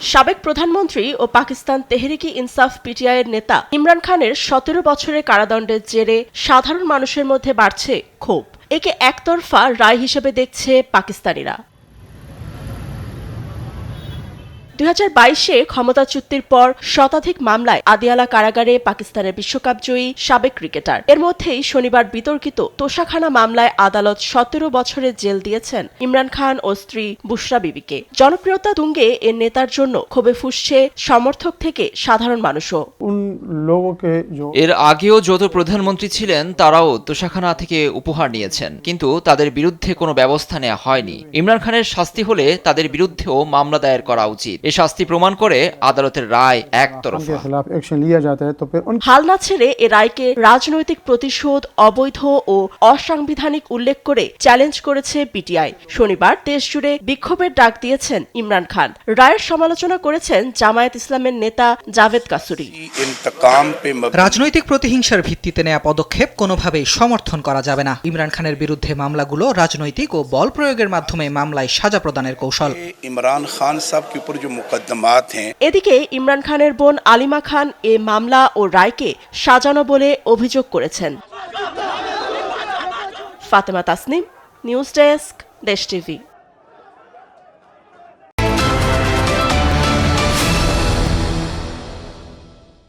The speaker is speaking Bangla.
সাবেক প্রধানমন্ত্রী ও পাকিস্তান তেহরিকি ইনসাফ পিটিআইয়ের নেতা ইমরান খানের ১৭ বছরের কারাদণ্ডের জেরে সাধারণ মানুষের মধ্যে বাড়ছে ক্ষোভ। একে একতরফা রায় হিসেবে দেখছে পাকিস্তানিরা। ২০২২-এ ক্ষমতাচ্যুতির পর শতাধিক মামলায় আদিয়ালা কারাগারে পাকিস্তানের বিশ্বকাপ জয়ী সাবেক ক্রিকেটার। এর মধ্যেই শনিবার বিতর্কিত তোষাখানা মামলায় আদালত ১৭ বছরের জেল দিয়েছেন ইমরান খান ও স্ত্রী বুশরা বিবিকে। জনপ্রিয়তা তুঙ্গে এ নেতার জন্য ক্ষোভে ফুঁসছে সমর্থক থেকে সাধারণ মানুষও। এর আগেও যত প্রধানমন্ত্রী ছিলেন তারাও তোষাখানা থেকে উপহার নিয়েছেন, কিন্তু তাদের বিরুদ্ধে কোনো ব্যবস্থা নেওয়া হয়নি। ইমরান খানের শাস্তি হলে তাদের বিরুদ্ধেও মামলা দায়ের করা উচিত। এ শাস্তি প্রমাণ করে আদালতের রায় একতরফা। হাল না ছেড়ে এ রায়কে রাজনৈতিক প্রতিশোধ, অবৈধ ও অসাংবিধানিক উল্লেখ করে চ্যালেঞ্জ করেছে পিটিআই। শনিবার দেশজুড়ে বিক্ষোভের ডাক দিয়েছেন ইমরান খান। রায়ের সমালোচনা করেছেন জামায়াত ইসলামের নেতা জাভেদ কাসুরি। রাজনৈতিক প্রতিহিংসার ভিত্তিতে নেওয়া পদক্ষেপ কোনোভাবেই সমর্থন করা যাবে না। ইমরান খানের বিরুদ্ধে মামলাগুলো রাজনৈতিক ও বল প্রয়োগের মাধ্যমে মামলায় সাজা প্রদানের কৌশল। ইমরান খান সাহেব के ऊपर जो मुकदमात हैं। এদিকে ইমরান খানের বোন আলিমা খান এ মামলা ও রায়কে সাজানো বলে অভিযোগ করেছেন। ফাতেমা তাসনিম, নিউজ ডেস্ক, দেশ টিভি।